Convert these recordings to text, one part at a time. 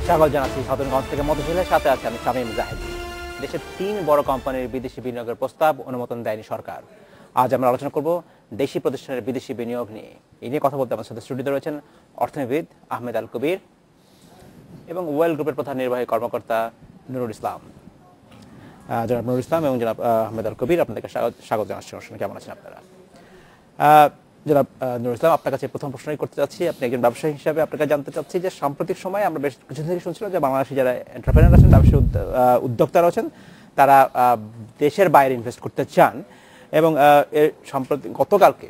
স্বাগত জানাচ্ছি সাধারণগঞ্জ থেকে মধুশীলের সাথে আছে আমি শামীম জাহিদ। দেশের 3 বড় কোম্পানির বিদেশি বিনিয়োগের প্রস্তাব অনুমোদন দেয়নি সরকার। আজ আমরা আলোচনা করব দেশি প্রতিষ্ঠানের বিদেশি বিনিয়োগ নিয়ে। এই নিয়ে কথা বলতে আমার সাথে স্টুডিওতে রয়েছেন অর্থনীতিবিদ আহমেদ আল কবির এবং ওয়েল গ্রুপের প্রধান নির্বাহী কর্মকর্তা নুরুল ইসলাম। জনাব নুরুল ইসলাম এবং জনাব আহমেদ আল কবির, আপনাদেরকে স্বাগত জানাচ্ছি। অনুষ্ঠানে কেমন আছেন আপনারা? জনাব নুরুল ইসলাম, আপনার কাছে প্রথম প্রশ্নই করতে চাচ্ছি। আপনি একজন ব্যবসায়ী হিসাবে আপনার কাছে জানতে চাচ্ছি যে সাম্প্রতিক সময়ে আমরা বেশ কিছুদিন থেকে শুনছিলাম যে বাংলাদেশি যারা এন্টারপ্রেনার আছেন, ব্যবসায়ী উদ্যোক্তারা আছেন, তারা দেশের বাইরে ইনভেস্ট করতে চান এবং এর সম্প্রতি গতকালকে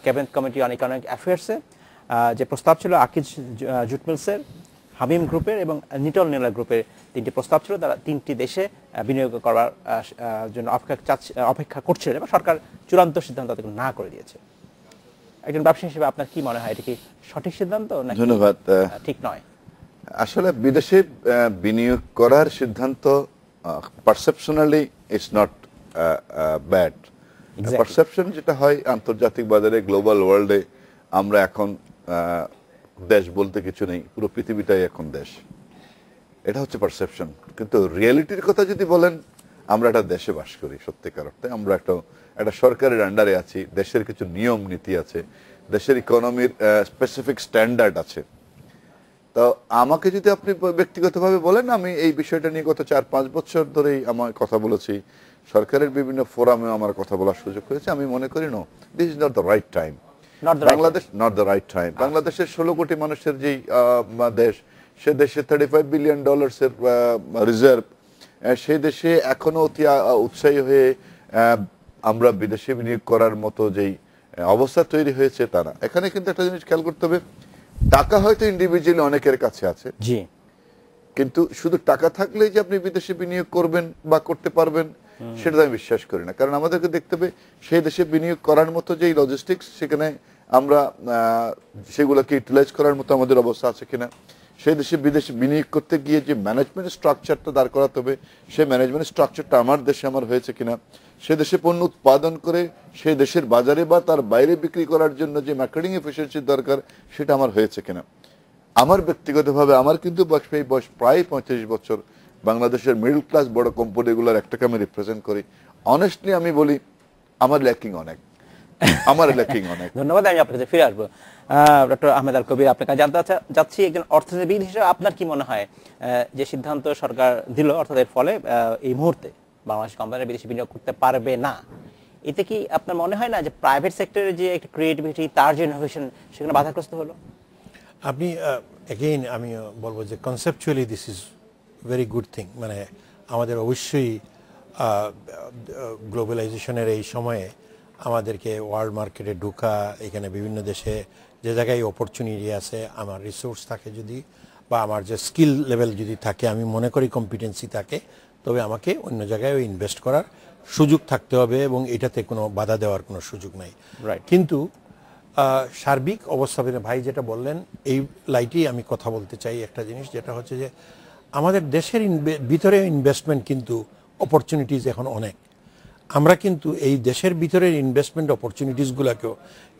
ক্যাবিনেট কমিটি অন ইকোনমিক অ্যাফেয়ার্সে যে প্রস্তাব ছিল আকিজ জুট মিলসের, হামিম গ্রুপের এবং নিটল নিলয় গ্রুপের 3টি প্রস্তাব ছিল, তারা 3টি দেশে বিনিয়োগ করার জন্য অপেক্ষা করছিলেন এবং সরকার চূড়ান্ত সিদ্ধান্ত তাদেরকে না করে দিয়েছে। একজন ব্যবসায়ী হিসেবে আপনার কি মনে হয়, এটা কি সঠিক সিদ্ধান্ত নাকি ধন্যবাদ ঠিক নয়? আসলে বিদেশে বিনিয়োগ করার সিদ্ধান্ত পারসেপশনালি ইটস নট ব্যাড। পারসেপশন যেটা হয় আন্তর্জাতিক বাজারে, গ্লোবাল ওয়ার্ল্ডে আমরা এখন দেশ বলতে কিছু নেই, পুরো পৃথিবীটাই এখন দেশ, এটা হচ্ছে পারসেপশন। কিন্তু রিয়েলিটির কথা যদি বলেন, আমরা একটা দেশে বাস করি সত্যিকার অর্থে, আমরা একটা সরকারের আন্ডারে আছি, দেশের কিছু নিয়ম নীতি আছে, দেশের ইকোনমির স্পেসিফিক স্ট্যান্ডার্ড আছে। তো আমাকে যদি আপনি ব্যক্তিগতভাবে বলেন, আমি এই বিষয়টা নিয়ে গত 4-5 বছর ধরেই আমার কথা বলেছি, সরকারের বিভিন্ন ফোরামে আমার কথা বলার সুযোগ হয়েছে। আমি মনে করি no, this is not the right time. Bangladesh not the right time. বাংলাদেশের 16 কোটি মানুষের যেই দেশ, সে দেশে $35 বিলিয়ন রিজার্ভ, সেই দেশে এখনো অতি উৎসাহী হয়ে আমরা বিদেশে বিনিয়োগ করার মতো যেই অবস্থা তৈরি হয়েছে তা না। এখানে কিন্তু একটা জিনিস খেয়াল করতে হবে, টাকা হয়তো ইন্ডিভিজুয়ালি অনেকের কাছে আছে, জি, কিন্তু শুধু টাকা থাকলেই যে আপনি বিদেশে বিনিয়োগ করবেন বা করতে পারবেন সেটা আমি বিশ্বাস করি না। কারণ আমাদেরকে দেখতে হবে সেই দেশে বিনিয়োগ করার মতো যেই লজিস্টিক্স, সেখানে আমরা সেগুলোকে ইউটিলাইজ করার মতো আমাদের অবস্থা আছে কিনা, সেই দেশে বিদেশে বিনিয়োগ করতে গিয়ে যে ম্যানেজমেন্ট স্ট্রাকচারটা দাঁড় করাতে হবে, সেই ম্যানেজমেন্ট স্ট্রাকচারটা আমার দেশে আমার হয়েছে কিনা, সে দেশে পণ্য উৎপাদন করে সেই দেশের বাজারে বা তার বাইরে বিক্রি করার জন্য যে মার্কেটিং এফিসিয়েন্সির দরকার, সেটা আমার হয়েছে কিনা। আমার ব্যক্তিগতভাবে আমার কিন্তু বয়স প্রায় 35 বছর। বাংলাদেশের মিডল ক্লাস বড় কোম্পানিগুলোর একটাকে আমি রিপ্রেজেন্ট করি। অনেস্টলি আমি বলি, আমার ল্যাকিং অনেক। ধন্যবাদ। আমি আপনার কাছে ফিরে আসবো। ডক্টর আহমেদ আল কবির, আপনার কাছে জানতে যাচ্ছি, একজন অর্থনীতিবিদ হিসেবে আপনার কি মনে হয় যে সিদ্ধান্ত সরকার দিল, অর্থাৎ এর ফলে এই মুহূর্তে বাংলাদেশ কোম্পানি বিদেশি বিনিয়োগ করতে পারবে না, এতে কি আপনার মনে হয় না যে প্রাইভেট সেক্টরের যে একটা ক্রিয়েটিভিটি, তার যে ইনোভেশন, সেখানে বাধাগ্রস্ত হলো? আপনি এগেইন আমি বলবো যে conceptually this is very good thing. মানে আমাদের অবশ্যই গ্লোবালাইজেশনের এই সময়ে আমাদেরকে ওয়ার্ল্ড মার্কেটে ঢোকা, এখানে বিভিন্ন দেশে যে জায়গায় অপরচুনিটি আছে, আমার রিসোর্স থাকে যদি, বা আমার যে স্কিল লেভেল যদি থাকে, আমি মনে করি কম্পিটেন্সি থাকে, তবে আমাকে অন্য জায়গায় ইনভেস্ট করার সুযোগ থাকতে হবে এবং এটাতে কোনো বাধা দেওয়ার কোনো সুযোগ নাই। কিন্তু সার্বিক অবস্থাপনা ভাই যেটা বললেন, এই লাইটেই আমি কথা বলতে চাই একটা জিনিস, যেটা হচ্ছে যে আমাদের দেশের ভিতরে ইনভেস্টমেন্ট কিন্তু অপরচুনিটিস এখন অনেক। আমরা কিন্তু এই দেশের ভিতরের ইনভেস্টমেন্ট অপরচুনিটিসগুলোকেও,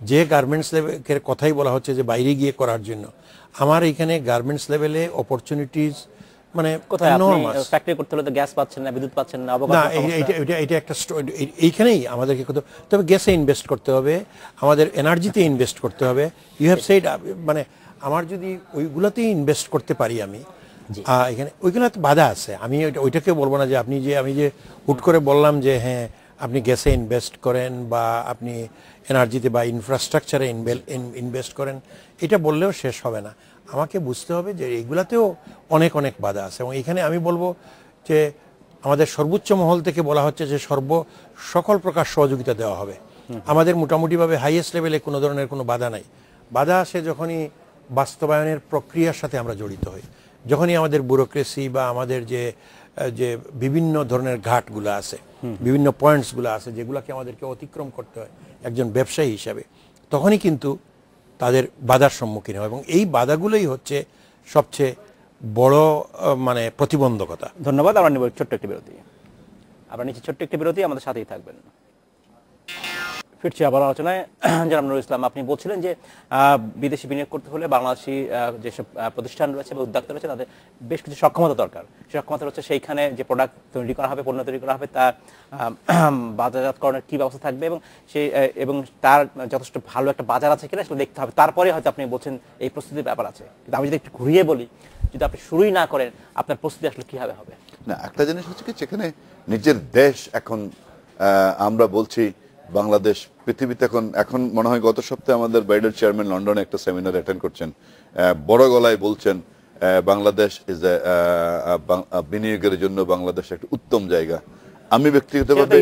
যে গার্মেন্টস লেভেলের কথাই বলা হচ্ছে যে বাইরে গিয়ে করার জন্য, আমার এখানে গার্মেন্টস লেভেলে অপরচুনিটিস মানে ফ্যাক্টরি করতে হলে তো গ্যাস পাচ্ছেন না, বিদ্যুৎ পাচ্ছেন না, এটা একটা এইখানেই আমাদেরকে তবে গ্যাসে ইনভেস্ট করতে হবে, আমাদের এনার্জিতে ইনভেস্ট করতে হবে। ইউ হ্যাভ সেড, মানে আমার যদি ওইগুলোতেই ইনভেস্ট করতে পারি আমি, এখানে ওইগুলোতে বাধা আছে। আমি ওইটাকে বলবো না যে আমি যে হুট করে বললাম যে হ্যাঁ আপনি গ্যাসে ইনভেস্ট করেন বা আপনি এনার্জিতে বা ইনফ্রাস্ট্রাকচারে ইনভেস্ট করেন, এটা বললেও শেষ হবে না। আমাকে বুঝতে হবে যে এইগুলাতেও অনেক অনেক বাধা আছে এবং এখানে আমি বলবো যে আমাদের সর্বোচ্চ মহল থেকে বলা হচ্ছে যে সকল প্রকার সহযোগিতা দেওয়া হবে। আমাদের মোটামুটিভাবে হাইয়েস্ট লেভেলে কোনো ধরনের কোনো বাধা নাই। বাধা আসে যখনই বাস্তবায়নের প্রক্রিয়ার সাথে আমরা জড়িত হই, যখনই আমাদের ব্যুরোক্রেসি বা আমাদের যে বিভিন্ন ধরনের ঘাটগুলো আছে, বিভিন্ন পয়েন্টসগুলো আছে, যেগুলোকে আমাদেরকে অতিক্রম করতে হয় একজন ব্যবসায়ী হিসাবে, তখনই কিন্তু তাদের বাধার সম্মুখীন হয় এবং এই বাধাগুলোই হচ্ছে সবচেয়ে বড় মানে প্রতিবন্ধকতা। ধন্যবাদ। আমরা নিব ছোট্ট একটি বিরতি। আমাদের সাথেই থাকবেন। ফিরছি আবার আলোচনায়। জনাব নুরুল ইসলাম, আপনি বলছিলেন যে বিদেশি বিনিয়োগ করতে হলে বাংলাদেশি যেসব প্রতিষ্ঠান রয়েছে বা উদ্যোক্তা রয়েছে তাদের বেশ কিছু সক্ষমতা দরকার। সেই সক্ষমতা হচ্ছে সেইখানে যে প্রোডাক্ট তৈরি করা হবে, পণ্য তৈরি করা হবে, তার বাজারজাতকরণের কী ব্যবস্থা থাকবে এবং তার যথেষ্ট ভালো একটা বাজার আছে কিনা সেটা দেখতে হবে। তারপরে হয়তো আপনি বলছেন এই প্রস্তুতির ব্যাপার আছে। কিন্তু আমি যদি একটু ঘুরিয়ে বলি, যদি আপনি শুরুই না করেন আপনার প্রস্তুতি আসলে কীভাবে হবে? না, একটা জিনিস হচ্ছে কি, যেখানে নিজের দেশ এখন আমরা বলছি বাংলাদেশ পৃথিবীতে এখন মনে হয় গত সপ্তাহে আমাদের বাইডের চেয়ারম্যান লন্ডনে একটা সেমিনার অ্যাটেন্ড করছেন, বড় গলায় বলছেন বাংলাদেশ ইজ বিনিয়োগের জন্য বাংলাদেশ একটা উত্তম জায়গা। আমি ব্যক্তিগতভাবে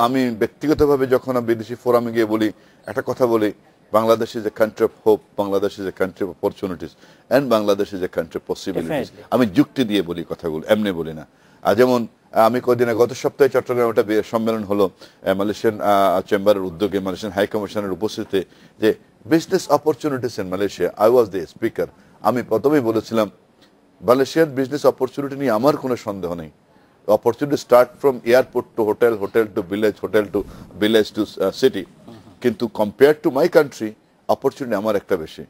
আমি ব্যক্তিগতভাবে যখন বিদেশি ফোরামে গিয়ে বলি একটা কথা বলি, Bangladesh is a country of hope, Bangladesh is a country of opportunities and Bangladesh is a country of possibilities. আমি যুক্তি দিয়ে বলি কথাগুলো, এমনি বলি না। আর যেমন আমি কদিন গত সপ্তাহে চট্টগ্রামে একটা সম্মেলন হলো মালয়েশিয়ান চেম্বারের উদ্যোগে, মালয়েশিয়ান হাই কমিশনের উপস্থিতিতে, যে business opportunities in Malaysia. I was the speaker. আমি প্রথমেই বলেছিলাম মালয়েশিয়ার বিজনেস অপরচুনিটি নিয়ে আমার কোনো সন্দেহ নেই। Opportunity start from airport to hotel, hotel to village, hotel to village to city. কিন্তু compare to my country opportunity আমার একটা বেশি।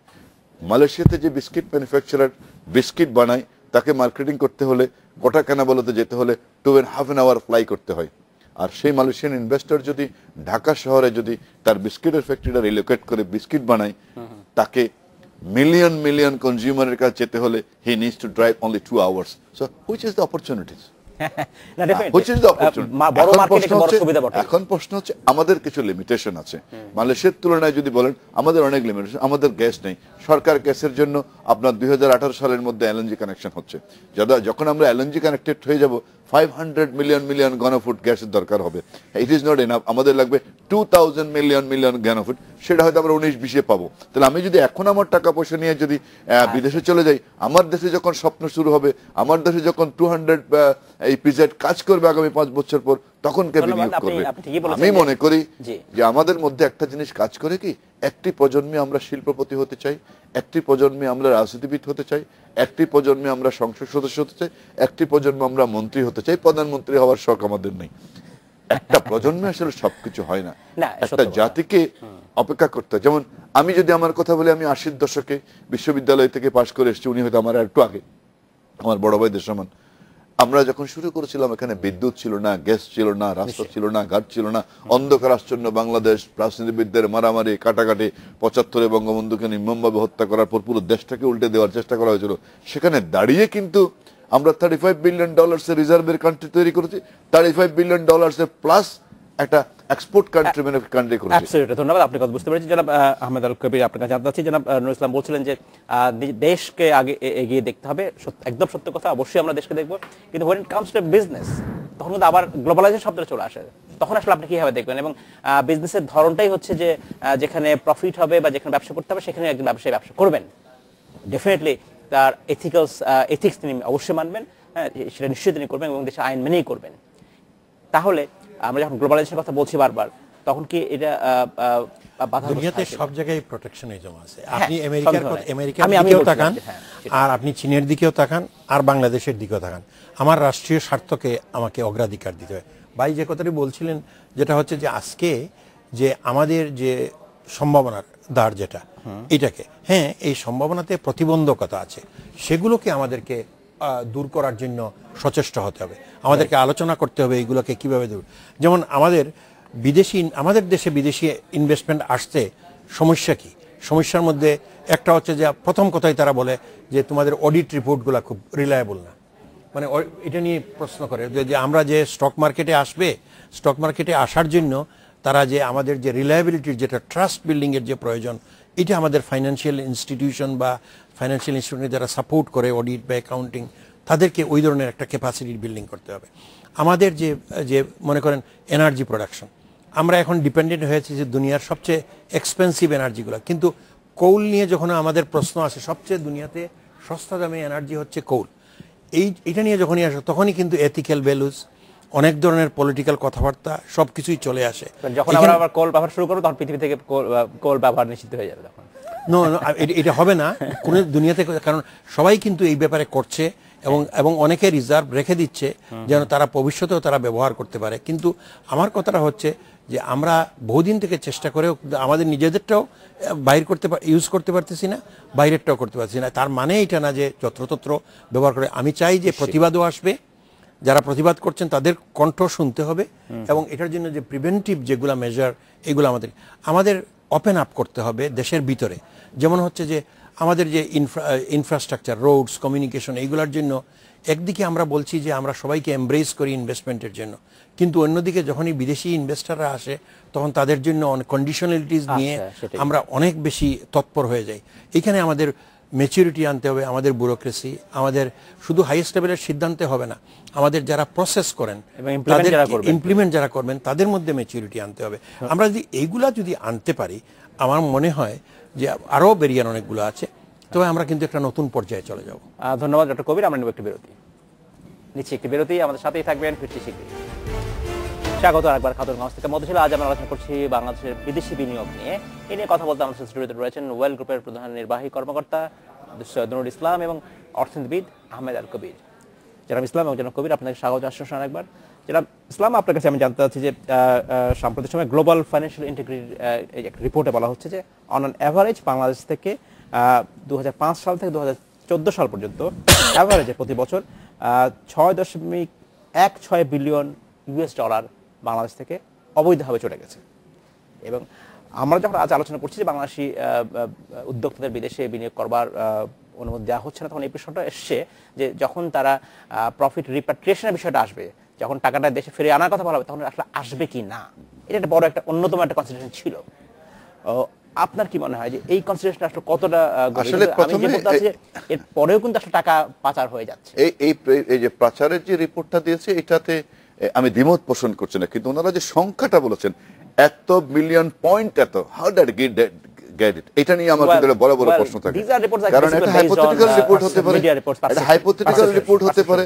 মালয়েশিয়াতে যে বিস্কিট ম্যানুফ্যাকচারার বিস্কিট বানায়, তাকে মার্কেটিং করতে হলে গোটা কানাবলতে যেতে হলে 2.5 hour ফ্লাই করতে হয়। আর সেই মালয়েশিয়ান ইনভেস্টর যদি ঢাকা শহরে যদি তার বিস্কিটের ফ্যাক্টরিটা রিলোকেট করে বিস্কিট বানায়, তাকে মিলিয়ন মিলিয়ন কনজিউমারের কাছে যেতে হলে হি needs to drive only 2 hours. So which is the opportunities? এখন প্রশ্ন হচ্ছে আমাদের কিছু লিমিটেশন আছে। মালয়েশিয়ার তুলনায় যদি বলেন আমাদের অনেক লিমিটেশন। আমাদের গ্যাস নেই, সরকার গ্যাসের জন্য আপনার 2018 সালের মধ্যে এলএনজি কানেকশন হচ্ছে। যখন আমরা এলএনজি কানেক্টেড হয়ে যাব 500 মিলিয়ন ঘনফুট গ্যাসের দরকার হবে। ইট ইজ নট এনাফ, আমাদের লাগবে 2000 মিলিয়ন ঘনফুট। সেটা হয়তো আমরা 19-20-এ পাবো। তাহলে আমি যদি এখন আমার টাকা পয়সা নিয়ে যদি বিদেশে চলে যাই, আমার দেশে যখন স্বপ্ন শুরু হবে, আমার দেশে যখন 200 ইপিজেড কাজ করবে আগামী 5 বছর পর, তখন কে বিনিয়োগ করবে? আমি মনে করি যে আমাদের মধ্যে একটা জিনিস কাজ করে কি, একটি প্রজন্মে আমরা শিল্পপতি হতে চাই, একটি প্রজন্মে আমরা রাজনীতিবিদ হতে চাই, একটি প্রজন্মে আমরা সংসদ সদস্য হতে চাই, একটি প্রজন্মে আমরা মন্ত্রী হতে চাই। প্রধানমন্ত্রী হওয়ার শখ আমাদের নেই। একটা প্রজন্মে আসলে সবকিছু হয় না। একটা জাতিকে অপেক্ষা করতে হয়। যেমন আমি যদি আমার কথা বলি, আমি 80-র দশকে বিশ্ববিদ্যালয় থেকে পাশ করে এসেছি, উনি হয়তো আমার একটু আগে, আমার বড় ভাইদের সমান। আমরা যখন শুরু করেছিলাম এখানে বিদ্যুৎ ছিল না, গ্যাস ছিল না, রাস্তা ছিল না, ঘাট ছিল না, অন্ধকার আচ্ছন্ন বাংলাদেশ, রাজনীতিবিদদের মারামারি কাটাকাটি, 75-এ বঙ্গবন্ধুকে নির্মমভাবে হত্যা করার পর পুরো দেশটাকে উল্টে দেওয়ার চেষ্টা করা হয়েছিল। সেখানে দাঁড়িয়ে কিন্তু আমরা $35 বিলিয়ন রিজার্ভের কান্ট্রি তৈরি করেছি, $35 বিলিয়ন প্লাস একটা এক্সপোর্ট কান্ট্রি করেছি। অ্যাবসলিউটলি, ধন্যবাদ। আপনি কথা বুঝতে পেরেছি জনাব আহমেদ আল কবির। আপনার কাছে জানতে চাচ্ছি, জনাব নুরুল ইসলাম বলছিলেন যে দেশকে আগে এগিয়ে দেখতে হবে। একদম সত্য কথা, অবশ্যই আমরা দেশকে দেখবো, কিন্তু when it comes to business তখন কিন্তু আবার গ্লোবালাইজেশন শব্দটা চলে আসে। তখন আসলে আপনি কিভাবে দেখবেন? এবং বিজনেসের ধরনটাই হচ্ছে যে যেখানে প্রফিট হবে বা যেখানে ব্যবসা করতে হবে সেখানে একজন ব্যবসায়ী ব্যবসা করবেন, ডেফিনেটলি তার এথিক্স তিনি অবশ্যই মানবেন, হ্যাঁ সেটা নিশ্চয়ই তিনি করবেন এবং দেশের আইন মেনেই করবেন। তাহলে আমরা যখন গ্লোবালাইজেশনের কথা বলছি বারবার, তখন কি এটা দুনিয়াতে সব জায়গায় প্রোটেকশনিজম আছে। আপনি আমেরিকার দিকেও তাকান, আর আপনি চীনের দিকেও তাকান, আর বাংলাদেশের দিকেও তাকান। আমার রাষ্ট্রীয় স্বার্থকে আমাকে অগ্রাধিকার দিতে হয়। ভাই যে কথাটি বলছিলেন, যেটা হচ্ছে যে আজকে যে আমাদের যে সম্ভাবনার দ্বার যেটা, এটাকে হ্যাঁ এই সম্ভাবনাতে প্রতিবন্ধকতা আছে, সেগুলোকে আমাদেরকে দূর করার জন্য সচেষ্ট হতে হবে। আমাদেরকে আলোচনা করতে হবে এইগুলোকে কিভাবে দূর। যেমন আমাদের দেশে বিদেশি ইনভেস্টমেন্ট আসছে, সমস্যা কি? সমস্যার মধ্যে একটা হচ্ছে যে প্রথম কথাই তারা বলে যে তোমাদের অডিট রিপোর্টগুলো খুব রিলায়েবল না। মানে এটা নিয়ে প্রশ্ন করে যে আমরা যে স্টক মার্কেটে আসার জন্য তারা যে আমাদের যে রিলায়েবিলিটির যেটা ট্রাস্ট বিল্ডিংয়ের যে প্রয়োজন, এটা আমাদের ফাইন্যান্সিয়াল ইনস্টিটিউশন যারা সাপোর্ট করে অডিট বা অ্যাকাউন্টিং, তাদেরকে ওই ধরনের একটা ক্যাপাসিটি বিল্ডিং করতে হবে। আমাদের যে মনে করেন এনার্জি প্রোডাকশন, আমরা এখন ডিপেন্ডেন্ট হয়েছি যে দুনিয়ার সবচেয়ে এক্সপেন্সিভ এনার্জিগুলো, কিন্তু কোল নিয়ে যখন আমাদের প্রশ্ন আসে, সবচেয়ে দুনিয়াতে সস্তা দামে এনার্জি হচ্ছে কোল। এইটা নিয়ে যখনই আসে তখনই কিন্তু এথিক্যাল ভ্যালুস, অনেক ধরনের পলিটিক্যাল কথাবার্তা সবকিছুই চলে আসে। যখন আমরা আবার কোল ব্যবহার শুরু করব, তখন পৃথিবী থেকে কোল ব্যবহার নিষিদ্ধ হয়ে যাবে। তখন এটা হবে না কোনো দুনিয়াতে, কারণ সবাই কিন্তু এই ব্যাপারে করছে এবং এবং অনেকে রিজার্ভ রেখে দিচ্ছে যেন তারা ভবিষ্যতেও তারা ব্যবহার করতে পারে। কিন্তু আমার কথাটা হচ্ছে যে আমরা বহুদিন থেকে চেষ্টা করেও আমাদের নিজেদেরটাও বাইর করতে ইউজ করতে পারতেছি না, বাইরেরটাও করতে পারছি না। তার মানে এটা না যে যত্রতত্র ব্যবহার করে। আমি চাই যে প্রতিবাদও আসবে, যারা প্রতিবাদ করছেন তাদের কণ্ঠ শুনতে হবে, এবং এটার জন্য যে প্রিভেন্টিভ যেগুলো মেজার এগুলো আমাদের ওপেন আপ করতে হবে দেশের ভিতরে। যেমন হচ্ছে যে আমাদের যে ইনফ্রাস্ট্রাকচার, রোডস, কমিউনিকেশন, এইগুলোর জন্য একদিকে আমরা বলছি যে আমরা সবাইকে এমব্রেস করি ইনভেস্টমেন্টের জন্য, কিন্তু অন্যদিকে যখনই বিদেশি ইনভেস্টররা আসে তখন তাদের জন্য অনেক কন্ডিশনালিটিস নিয়ে আমরা অনেক বেশি তৎপর হয়ে যাই। এখানে আমাদের ম্যাচুরিটি আনতে হবে, আমাদের ব্যুরোক্রেসি, আমাদের শুধু হাইয়েস্ট লেভেলের সিদ্ধান্তে হবে না, আমাদের যারা প্রসেস করেন, তাদের ইমপ্লিমেন্ট যারা করবেন তাদের মধ্যে ম্যাচুরিটি আনতে হবে। আমরা যদি এইগুলা যদি আনতে পারি, আমার মনে হয় যে আরও ব্যারিয়ার অনেকগুলো আছে, তবে আমরা কিন্তু একটা নতুন পর্যায়ে চলে যাব। ধন্যবাদ ডক্টর কবির। আমরা নেব একটি বিরতি, নিচ্ছি একটি বিরতি, আমাদের সাথেই থাকবেন, ফিরছি শীঘ্রই। স্বাগত আরেকবার খাতুনগঞ্জ থেকে মধুশীলা। আজ আমরা আলোচনা করছি বাংলাদেশের বিদেশি বিনিয়োগ নিয়ে। এ নিয়ে কথা বলতে আমাদের স্টুডিওতে রয়েছেন ওয়েল গ্রুপের প্রধান নির্বাহী কর্মকর্তা সৈয়দ নুরুল ইসলাম এবং অর্থনীতিবিদ আহমেদ আল কবির। জনাব ইসলাম এবং জনাব কবির, আপনাকে স্বাগত জানাচ্ছি আরেকবার। জনাব ইসলাম, আপনার কাছে আমি জানতে চাচ্ছি যে সাম্প্রতিক সময় গ্লোবাল ফাইন্যান্সিয়াল ইন্টিগ্রিটি রিপোর্টে বলা হচ্ছে যে অন অ্যাভারেজ বাংলাদেশ থেকে 2005 সাল থেকে 2014 সাল পর্যন্ত অ্যাভারেজে প্রতি বছর 6.16 বিলিয়ন ইউএস ডলার বাংলাদেশ থেকে অবৈধভাবে চলে গেছে। এবং আমরা যখন আজ আলোচনা করছি যে বাংলাদেশি উদ্যোক্তাদের বিদেশে বিনিয়োগ করবার অনুমতি দেওয়া হচ্ছে না, তখন এই প্রশ্নটা এসছে যে যখন তারা প্রফিট রিপ্যাট্রিয়েশনের বিষয়টা আসবে, যখন টাকাটা দেশে ফিরিয়ে আনার কথা বলা হবে, তখন আসলে আসবে কি না, এটা একটা বড় একটা অন্যতম একটা কনসিডারেশন ছিল। আপনার কি মনে হয় যে এই কনসিডারেশন আসলে কতটা এর পরেও কিন্তু আসলে টাকা পাচার হয়ে যাচ্ছে? এই যে পাচারের যে রিপোর্টটা দিয়েছে এটাতে আমি দ্বিমত পোষণ করছি না, কিন্তু ওনারা যে সংখ্যাটা বলেছেন এত মিলিয়ন পয়েন্ট, এত হাউ ডিড গেট ইট, এটা নিয়ে আমার ভিতরে বড় বড় প্রশ্ন থাকে। কারণ এটা হাইপোথেটিক্যাল রিপোর্ট হতে পারে, এটা হাইপোথেটিক্যাল রিপোর্ট হতে পারে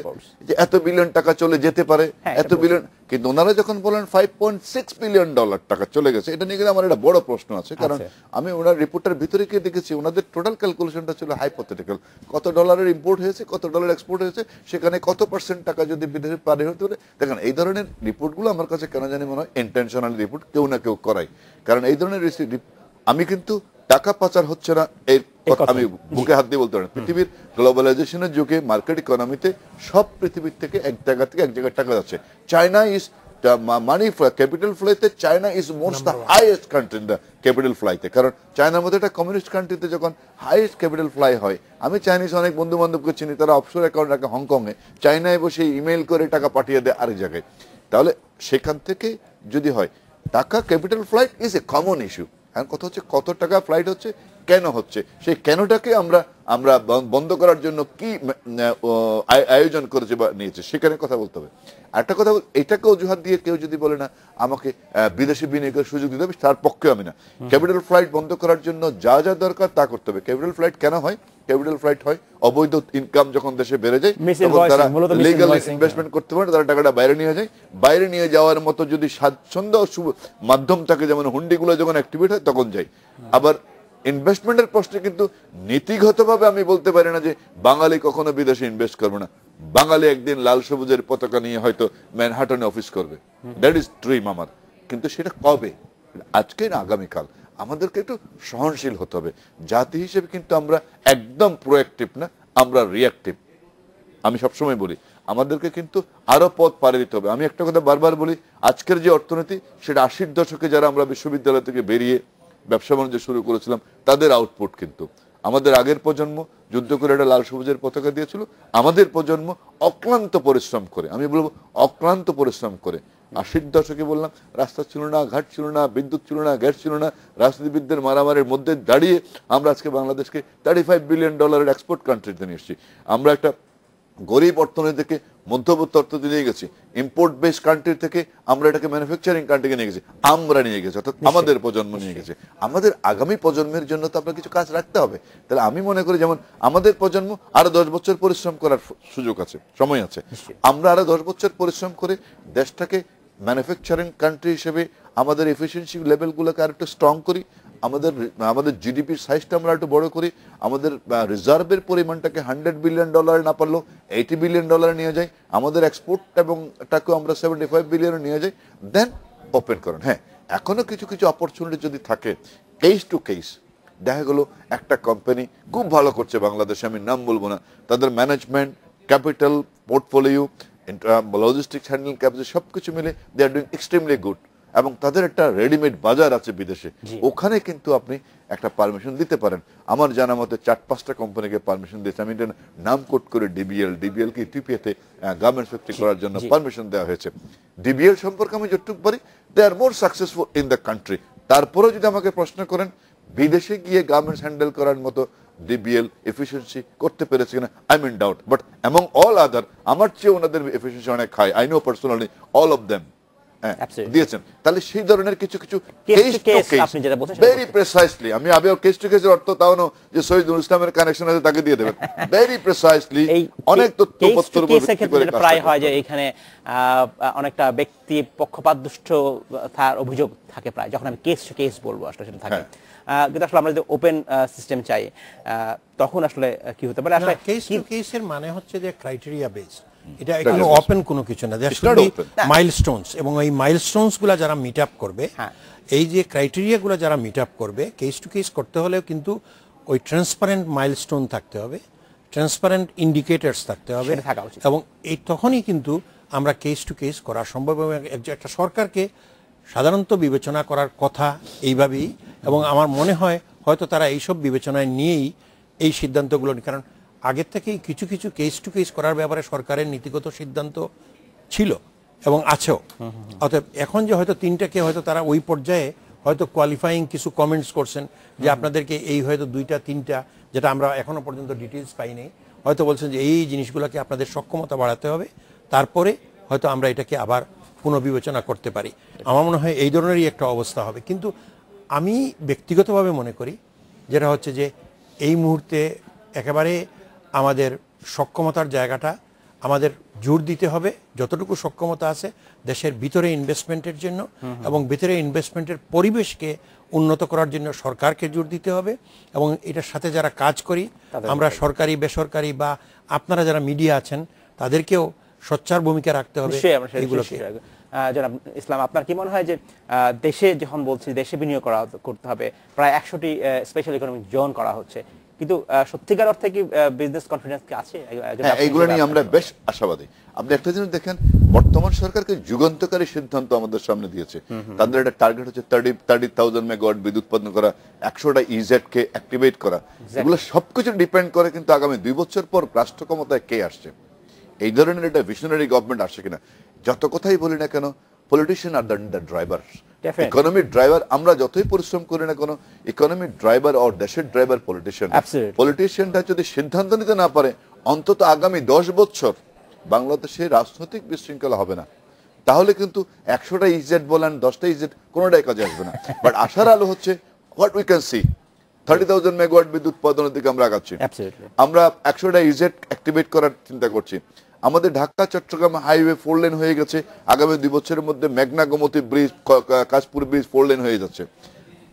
যে এত বিলিয়ন টাকা চলে যেতে পারে, এত বিলিয়ন, কিন্তু ওনারা যখন বলেন 5.6 বিলিয়ন ডলার টাকা চলে গেছে, এটা নিয়ে আমার একটা বড় প্রশ্ন আছে। কারণ আমি ওনার রিপোর্টের ভিতরে গিয়ে দেখেছি ওনাদের টোটাল ক্যালকুলেশনটা ছিল হাইপোথেটিক্যাল, কত ডলারের ইম্পোর্ট হয়েছে, কত ডলার এক্সপোর্ট হয়েছে, সেখানে কত পার্সেন্ট টাকা যদি বিদেশে পারে হতে পারে। দেখেন এই ধরনের রিপোর্টগুলো আমার কাছে কেন জানি মনে হয় ইন্টেনশনাল রিপোর্ট, কেউ না কেউ করায়। কারণ এই ধরনের আমি কিন্তু টাকা পাচার হচ্ছে না এই কথা আমি বুকে হাত দিয়ে বলতে পারি। পৃথিবীর গ্লোবালাইজেশনের যুগে মার্কেট ইকোনমিতে সব পৃথিবীর থেকে এক জায়গা থেকে এক জায়গায় টাকা যাচ্ছে। চায়না ইজ মানি ক্যাপিটাল ফ্লাইতে China is most the highest country in the capital ফ্লাইতে। কারণ চায়নার মধ্যে একটা কমিউনিস্ট কান্ট্রিতে যখন হাইয়েস্ট ক্যাপিটাল ফ্লাই হয়, আমি চাইনিজ অনেক বন্ধু বান্ধবকে চিনি, তারা অফশোর অ্যাকাউন্ট রাখে হংকংয়ে, চায়নায় বসে ইমেল করে টাকা পাঠিয়ে দেয় আরেক জায়গায়। তাহলে সেখান থেকে যদি হয় টাকা capital flight is a common issue. এখন কথা হচ্ছে কত টাকা ফ্লাইট হচ্ছে, কেন হচ্ছে, সেই কেনটাকে আমরা বন্ধ করার জন্য কি আয়োজন করেছে বা নিয়েছে সেখানে কথা বলতে হবে। একটা কথা এটাকে অজুহাত দিয়ে কেউ যদি বলে না আমাকে বিদেশি বিনিয়োগের সুযোগ দিতে হবে, তার পক্ষে আমি না। ক্যাপিটাল ফ্লাইট বন্ধ করার জন্য যা যা দরকার তা করতে হবে। ক্যাপিটাল ফ্লাইট কেন হয়? ক্যাপিটাল ফ্লাইট হয় অবৈধ ইনকাম যখন দেশে বেড়ে যায়, তখন তারা লিগাল ইনভেস্টমেন্ট করতে পারে, তারা টাকাটা বাইরে নিয়ে যায়। বাইরে নিয়ে যাওয়ার মতো যদি স্বাচ্ছন্দ্য মাধ্যম থাকে, যেমন হুন্ডিগুলো যখন অ্যাক্টিভেট হয় তখন যায়। আবার ইনভেস্টমেন্টের প্রশ্নে কিন্তু নীতিগতভাবে আমি বলতে পারি না যে বাঙালি কখনো বিদেশে ইনভেস্ট করবে না। বাঙালি একদিন লাল সবুজের পতাকা নিয়ে হয়তো ম্যানহাটনে অফিস করবে, দ্যাট ইজ ড্রিম আমার। কিন্তু সেটা কবে? আজকে না আগামীকাল। আমাদেরকে একটু সহনশীল হতে হবে। জাতি হিসেবে কিন্তু আমরা একদম প্রোঅ্যাক্টিভ না, আমরা রিঅ্যাক্টিভ। আমি সবসময় বলি আমাদেরকে কিন্তু আরো পথ পাড়ি দিতে হবে। আমি একটা কথা বারবার বলি, আজকের যে অর্থনীতি সেটা 80-র দশকে যারা আমরা বিশ্ববিদ্যালয় থেকে বেরিয়ে ব্যবসা বাণিজ্য শুরু করেছিলাম তাদের আউটপুট। কিন্তু আমাদের আগের প্রজন্ম যুদ্ধ করে একটা লাল সবুজের পতাকা দিয়েছিল, আমাদের প্রজন্ম অক্লান্ত পরিশ্রম করে, আমি বলবো অক্লান্ত পরিশ্রম করে 80-র দশকে বললাম রাস্তা ছিল না, ঘাট ছিল না, বিদ্যুৎ ছিল না, গ্যাস ছিল না, রাজনীতিবিদদের মারামারির মধ্যে দাঁড়িয়ে আমরা আজকে বাংলাদেশকে $35 বিলিয়ন এক্সপোর্ট কান্ট্রিতে নিয়ে এসেছি। আমরা একটা গরিব অর্থনীতি থেকে মধ্যবর্তী অর্থনীতি নিয়ে গেছি, ইম্পোর্ট বেস কান্ট্রি থেকে আমরা এটাকে ম্যানুফ্যাকচারিং কান্ট্রিকে নিয়ে গেছি, আমরা নিয়ে গেছি, অর্থাৎ আমাদের প্রজন্ম নিয়ে গেছে। আমাদের আগামী প্রজন্মের জন্য তো আপনার কিছু কাজ রাখতে হবে। তাহলে আমি মনে করি যেমন আমাদের প্রজন্ম আরো 10 বছর পরিশ্রম করার সুযোগ আছে, সময় আছে। আমরা আরো 10 বছর পরিশ্রম করে দেশটাকে ম্যানুফ্যাকচারিং কান্ট্রি হিসেবে আমাদের এফিসিয়েন্সি লেভেলগুলোকে আর একটু স্ট্রং করি। আমাদের আমাদের জিডিপির সাইজটা আমরা একটু বড় করি, আমাদের রিজার্ভের পরিমাণটাকে $100 বিলিয়ন না পারলেও $80 বিলিয়ন নিয়ে যাই, আমাদের এক্সপোর্ট এবং টাকেও আমরা $75 বিলিয়ন নিয়ে যাই, দেন ওপেন করেন। হ্যাঁ, এখনো কিছু কিছু অপরচুনিটি যদি থাকে, কেস টু কেস দেখা গেল একটা কোম্পানি খুব ভালো করছে বাংলাদেশে, আমি নাম বলবো না, তাদের management, capital, portfolio, logistics handling capacity সবকিছু মিলে দে আর ডুইং এক্সট্রিমলি গুড, এবং তাদের একটা রেডিমেড বাজার আছে বিদেশে, ওখানে কিন্তু আপনি একটা পারমিশন দিতে পারেন। আমার জানা মতে 4-5টা কোম্পানিকে পারমিশন দিয়েছে, আমি নাম কোট করে ডিবিএল কে ইথিওপিয়াতে গার্মেন্টস ফ্যাক্টরি করার জন্য পারমিশন দেওয়া হয়েছে। ডিবিএল সম্পর্কে আমি যতটুকু পারি, they are more successful in the country. তারপরেও যদি আমাকে প্রশ্ন করেন বিদেশে গিয়ে গার্মেন্টস হ্যান্ডেল করার মতো ডিবিএল এফিসিয়েন্সি করতে পেরেছে কিনা, I am in doubt, but among all other আমার চেয়ে ওনাদের এফিসিয়েন্সি অনেক high, I know personally all of them দিয়েছেন। তাহলে সেই ধরনের কিছু কিছু ভেরি প্রিসাইসলি, আমি আবার কেস টু কেসের অর্থ তাও না যে শহীদুল ইসলামের কানেকশন আছে তাকে দিয়ে দেবেন, ভেরি প্রিসাইসলি অনেক তথ্যপত্র প্রায় হয় যে এখানে অনেকটা ব্যক্তি পক্ষপাতদুষ্ট তার অভিযোগ থাকে প্রায়, যখন আমি কেস টু কেস বলবো আসলে সেটা থাকে। কিন্তু আসলে আমরা যদি ওপেন সিস্টেম চাই তখন আসলে কি হতে পারে? আসলে কেস টু কেসের মানে হচ্ছে যে ক্রাইটেরিয়া বেস, এটা কোনো ওপেন কোনো কিছু না, দ্যাটস মাইলস্টোনস, এবং এই মাইলস্টোনস গুলা যারা মিট আপ করবে, এই যে ক্রাইটেরিয়া গুলা যারা মিট আপ করবে, কেস টু কেস করতে হলেও কিন্তু ওই ট্রান্সপারেন্ট মাইলস্টোন থাকতে হবে, ট্রান্সপারেন্ট ইন্ডিকেটরস থাকতে হবে, এবং এই তখনই কিন্তু আমরা কেস টু কেস করা সম্ভব। এবং একটা সরকারকে সাধারণত বিবেচনা করার কথা এইভাবেই, এবং আমার মনে হয় হয়তো তারা এইসব বিবেচনায় নিয়েই এই সিদ্ধান্তগুলো, কারণ আগের থেকেই কিছু কিছু কেস টু কেস করার ব্যাপারে সরকারের নীতিগত সিদ্ধান্ত ছিল এবং আছেও। অতএব এখন যে হয়তো তিনটাকে হয়তো তারা ওই পর্যায়ে হয়তো কোয়ালিফাইং কিছু কমেন্টস করছেন যে আপনাদেরকে এই হয়তো 2-3টা, যেটা আমরা এখনো পর্যন্ত ডিটেলস পাইনি, হয়তো বলছেন যে এই জিনিসগুলোকে আপনাদের সক্ষমতা বাড়াতে হবে, তারপরে হয়তো আমরা এটাকে আবার পুনর্বিবেচনা করতে পারি। আমার মনে হয় এই ধরনেরই একটা অবস্থা হবে। কিন্তু আমি ব্যক্তিগতভাবে মনে করি যেটা হচ্ছে যে এই মুহূর্তে একেবারে আমাদের সক্ষমতার জায়গাটা আমাদের জোর দিতে হবে, যতটুকু সক্ষমতা আছে দেশের ভিতরে ইনভেস্টমেন্টের জন্য, এবং ভিতরে ইনভেস্টমেন্টের পরিবেশকে উন্নত করার জন্য সরকারকে জোর দিতে হবে, এবং এটার সাথে যারা কাজ করি আমরা সরকারি বেসরকারি বা আপনারা যারা মিডিয়া আছেন তাদেরকেও সোচ্চার ভূমিকা রাখতে হবে এগুলোকে। জনাব ইসলাম, আপনার কি মনে হয় যে দেশে যখন বলছি দেশে বিনিয়োগ করতে হবে, প্রায় 100টি স্পেশাল ইকোনমিক জোন করা হচ্ছে, কিন্তু সত্যিকার অর্থে কি বিজনেস কনফিডেন্স কি আছে? এইগুলো নিয়ে আমরা বেশ আশাবাদী। আপনি একটা জিনিস দেখেন, বর্তমান সরকারকে যুগান্তকারী সিদ্ধান্ত আমাদের সামনে দিয়েছে। তাদের একটা টার্গেট হচ্ছে 30,000 মেগাওয়াট বিদ্যুৎ উৎপাদন করা, 100টা ইজেড কে অ্যাক্টিভেট করা। এগুলো সবকিছু ডিপেন্ড করে কিন্তু আগামী 2 বছর পর রাষ্ট্র ক্ষমতায় কে আসছে, এই ধরনের একটা ভিশনারি গভর্নমেন্ট আসছে কিনা। যত কথাই বলি না কেন, politician are the driver, economic driver. আমরা যতই পরিশ্রম করি না কেন, ইকোনমিক ড্রাইভার ও দেশের ড্রাইভার পলিটিশিয়ান। পলিটিশিয়ানটা যদি সিদ্ধান্ত নিতে না পারে, অন্তত আগামী 10 বছর বাংলাদেশে রাজনৈতিক বিশৃঙ্খলা হবে না। তাহলে কিন্তু 100টা ইজেড বলেন 10টা ইজেড কোনোটাই কাজে আসবে না। বাট আশার আলো হচ্ছে what we can see 30,000 megawatt বিদ্যুৎ উৎপাদনের দিকে আমরা আগাচ্ছি। আমরা 100টা ইজেড অ্যাক্টিভেট করার চিন্তা করছি। আমাদের ঢাকা চট্টগ্রাম হাইওয়ে 4 লেন হয়ে গেছে, আগামী 2 বছরের মধ্যে মেঘনা Gomti bridge, Kashpur bridge 4 lane হয়ে যাচ্ছে।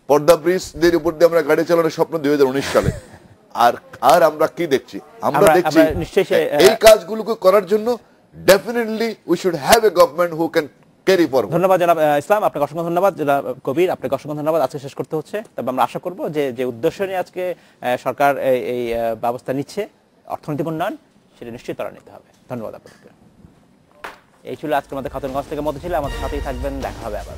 পদ্মা ব্রিজের উপর দিয়ে আমরা গাড়ি চালানোর স্বপ্ন 2019 সালে। আর আমরা কি দেখছি? আমরা দেখছি এই কাজগুলোকে করার জন্য definitely we should have a government who can carry forward. ধন্যবাদ জনাব ইসলাম, আপনাকে অসংখ্য ধন্যবাদ। জনাব কবির, আপনাকে অসংখ্য ধন্যবাদ। আজকে শেষ করতে হচ্ছে, তবে আমরা আশা করব যে উদ্দেশ্য নিয়ে আজকে সরকার এই ব্যবস্থা নিচ্ছে, অর্থনৈতিক উন্নয়ন, সেটা নিশ্চয়ই তারা নিতে হবে। ধন্যবাদ আপনাকে। এই ছিল আজকে আমাদের খাতুনগঞ্জ থেকে মধ্যে ছিল, আমাদের সাথেই থাকবেন, দেখা হবে আবার।